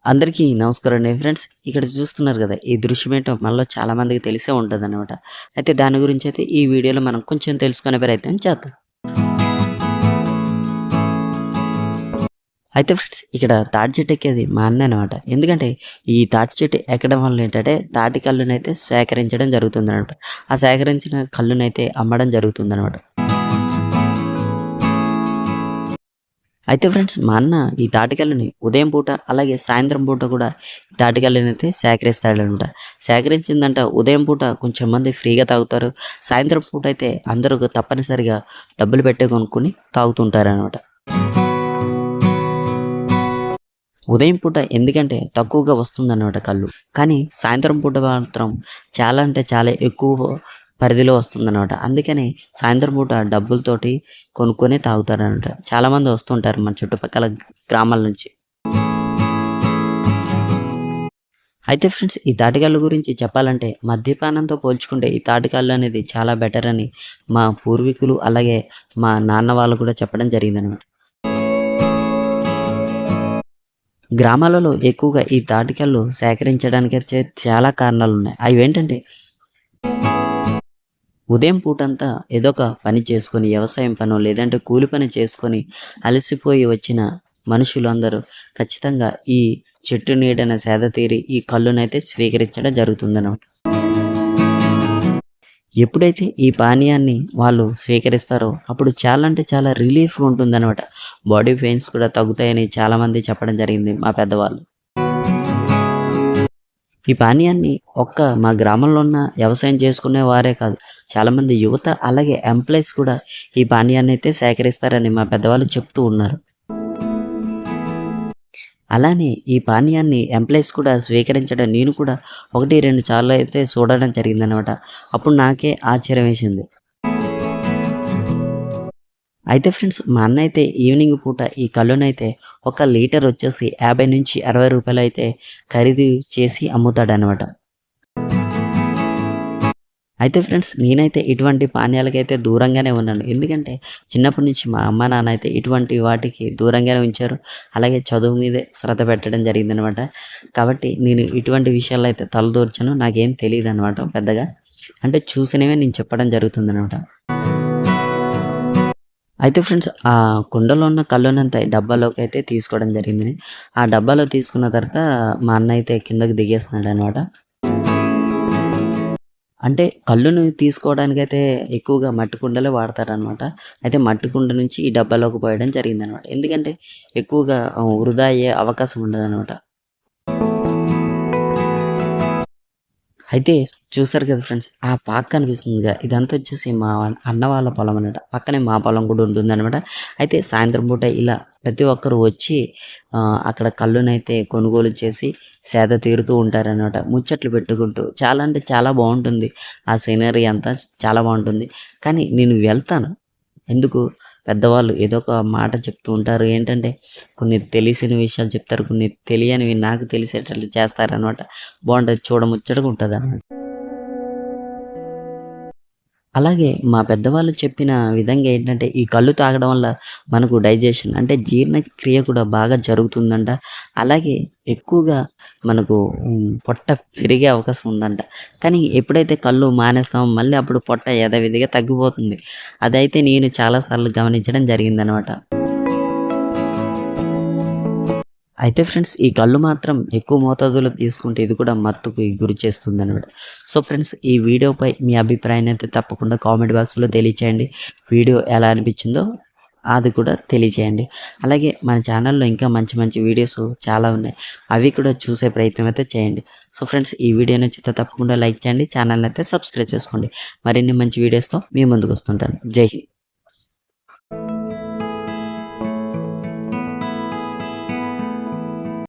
అందరికీ నమస్కారం అండి ఫ్రెండ్స్. ఇక్కడ చూస్తున్నారు కదా! ఈ దృశ్యం ఏంటో మనలో చాలా మందికి తెలిసే ఉంటదనమాట. అయితే దాని గురించి అయితే ఈ వీడియోలో మనం కొంచెం తెలుసుకునే ప్రయత్నం చేద్దాం. అయితే ఫ్రెండ్స్ ఇక్కడ తాటి చెట్టు ఎక్కేది మా అన్న అనమాట. ఎందుకంటే ఈ తాటి చెట్టు ఎక్కడం వల్ల ఏంటంటే తాటి కల్లునైతే సేకరించడం జరుగుతుందనమాట. ఆ సేకరించిన కల్లునైతే అమ్మడం జరుగుతుందనమాట. అయితే ఫ్రెండ్స్ మా అన్న ఈ తాటికల్లుని ఉదయం పూట అలాగే సాయంత్రం పూట కూడా ఈ తాటికల్లుని అయితే సేకరిస్తాడనమాట. సేకరించిందంట ఉదయం పూట కొంచెం మంది ఫ్రీగా తాగుతారు. సాయంత్రం పూట అయితే అందరూ తప్పనిసరిగా డబ్బులు పెట్టి కొనుక్కొని తాగుతుంటారనమాట. ఉదయం పూట ఎందుకంటే తక్కువగా వస్తుందన్నమాట కల్లు. కానీ సాయంత్రం పూట మాత్రం చాలా అంటే చాలా ఎక్కువ పరిధిలో వస్తుందన్నమాట. అందుకని సాయంత్రం పూట డబ్బులతోటి కొనుక్కొని తాగుతారనమాట. చాలామంది వస్తుంటారు మన చుట్టుపక్కల గ్రామాల నుంచి. అయితే ఫ్రెండ్స్ ఈ తాటికల్లు గురించి చెప్పాలంటే మద్యపానంతో పోల్చుకుంటే ఈ తాటికల్లు అనేది చాలా బెటర్ అని మా పూర్వీకులు అలాగే మా నాన్న వాళ్ళు కూడా చెప్పడం జరిగిందనమాట. గ్రామాలలో ఎక్కువగా ఈ తాటికల్లు సేకరించడానికైతే చాలా కారణాలున్నాయి. అవేంటంటే ఉదయం పూటంతా ఏదో ఒక పని చేసుకొని వ్యవసాయం పనో లేదంటే కూలి పని చేసుకొని అలసిపోయి వచ్చిన మనుషులు అందరూ ఖచ్చితంగా ఈ చెట్టు నీడన సేద తీరి ఈ కల్లునైతే స్వీకరించడం జరుగుతుందన్నమాట. ఎప్పుడైతే ఈ పానీయాన్ని వాళ్ళు స్వీకరిస్తారో అప్పుడు చాలా అంటే చాలా రిలీఫ్గా ఉంటుందన్నమాట. బాడీ పెయిన్స్ కూడా తగ్గుతాయని చాలామంది చెప్పడం జరిగింది మా పెద్దవాళ్ళు. ఈ పానీయాన్ని మా గ్రామంలో ఉన్న వ్యవసాయం చేసుకునే వారే కాదు, చాలామంది యువత అలాగే ఎంప్లాయీస్ కూడా ఈ పానీయాన్ని అయితే సేకరిస్తారని మా పెద్దవాళ్ళు చెప్తూ ఉన్నారు. అలానే ఈ పానీయాన్ని ఎంప్లాయీస్ కూడా స్వీకరించడం నేను కూడా 1, 2 సార్లు అయితే చూడడం జరిగిందనమాట. అప్పుడు నాకే ఆశ్చర్యం వేసింది. అయితే ఫ్రెండ్స్ మా అన్న అయితే ఈవినింగ్ పూట ఈ కల్లునైతే 1 లీటర్ వచ్చేసి 50-60 రూపాయలు అయితే ఖరీదు చేసి అమ్ముతాడనమాట. అయితే ఫ్రెండ్స్ నేనైతే ఇటువంటి పానీయాలకైతే దూరంగానే ఉన్నాను. ఎందుకంటే చిన్నప్పటి నుంచి మా అమ్మ నాన్న అయితే ఇటువంటి వాటికి దూరంగానే ఉంచారు. అలాగే చదువు మీదే శ్రద్ధ పెట్టడం జరిగిందనమాట. కాబట్టి నేను ఇటువంటి విషయాల్లో అయితే తలదూర్చను. నాకేం తెలీదనమాట పెద్దగా. అంటే చూసినవే నేను చెప్పడం జరుగుతుందనమాట. అయితే ఫ్రెండ్స్ ఆ కుండలో ఉన్న కల్లునంతా డబ్బాలోకి అయితే తీసుకోవడం జరిగింది. ఆ డబ్బాలో తీసుకున్న తర్వాత మా అన్న అయితే కిందకి దిగేస్తున్నాడనమాట. అంటే కల్లుని తీసుకోవడానికైతే ఎక్కువగా మట్టి కుండలే వాడతారనమాట. అయితే మట్టి కుండ నుంచి ఈ డబ్బాలోకి పోయడం జరిగిందనమాట. ఎందుకంటే ఎక్కువగా వృధా అయ్యే అవకాశం ఉండదనమాట. అయితే చూసారు కదా ఫ్రెండ్స్, ఆ పాక కనిపిస్తుందిగా ఇదంతా వచ్చేసి మా అన్న వాళ్ళ పొలం అనమాట. పక్కనే మా పొలం కూడా ఉంటుందనమాట. అయితే సాయంత్రం పూట ఇలా ప్రతి ఒక్కరు వచ్చి అక్కడ కల్లునైతే కొనుగోలు చేసి సేద తీరుతూ ఉంటారనమాట. ముచ్చట్లు పెట్టుకుంటూ చాలా అంటే చాలా బాగుంటుంది. ఆ సీనరీ అంతా చాలా బాగుంటుంది. కానీ నేను వెళ్తాను. ఎందుకు పెద్దవాళ్ళు ఏదో ఒక మాట చెప్తూ ఉంటారు. ఏంటంటే కొన్ని తెలిసిన విషయాలు చెప్తారు. కొన్ని తెలియనివి నాకు తెలిసేటట్లు చేస్తారనమాట. బాగుంటది. చూడముచ్చటగా ఉంటదనమాట. అలాగే మా పెద్దవాళ్ళు చెప్పిన విధంగా ఏంటంటే ఈ కల్లు తాగడం వల్ల మనకు డైజెషన్ అంటే జీర్ణక్రియ కూడా బాగా జరుగుతుందంట. అలాగే ఎక్కువగా మనకు పొట్ట పెరిగే అవకాశం ఉందంట. కానీ ఎప్పుడైతే కల్లు మానేస్తామో మళ్ళీ అప్పుడు పొట్ట యథావిధిగా తగ్గిపోతుంది. అదైతే నేను చాలా సార్లు గమనించడం జరిగిందనమాట. అయితే ఫ్రెండ్స్ ఈ కళ్ళు మాత్రం ఎక్కువ మోతాదులో తీసుకుంటే ఇది కూడా మత్తుకు గురి చేస్తుందనమాట. సో ఫ్రెండ్స్ ఈ వీడియోపై మీ అభిప్రాయాన్ని అయితే తప్పకుండా కామెంట్ బాక్స్లో తెలియచేయండి. వీడియో ఎలా అనిపించిందో అది కూడా తెలియచేయండి. అలాగే మన ఛానల్లో ఇంకా మంచి మంచి వీడియోస్ చాలా ఉన్నాయి. అవి కూడా చూసే ప్రయత్నం అయితే చేయండి. సో ఫ్రెండ్స్ ఈ వీడియో నచ్చితే తప్పకుండా లైక్ చేయండి. ఛానల్ని అయితే సబ్స్క్రైబ్ చేసుకోండి. మరిన్ని మంచి వీడియోస్తో మీ ముందుకు వస్తుంటాను. జై హింద్.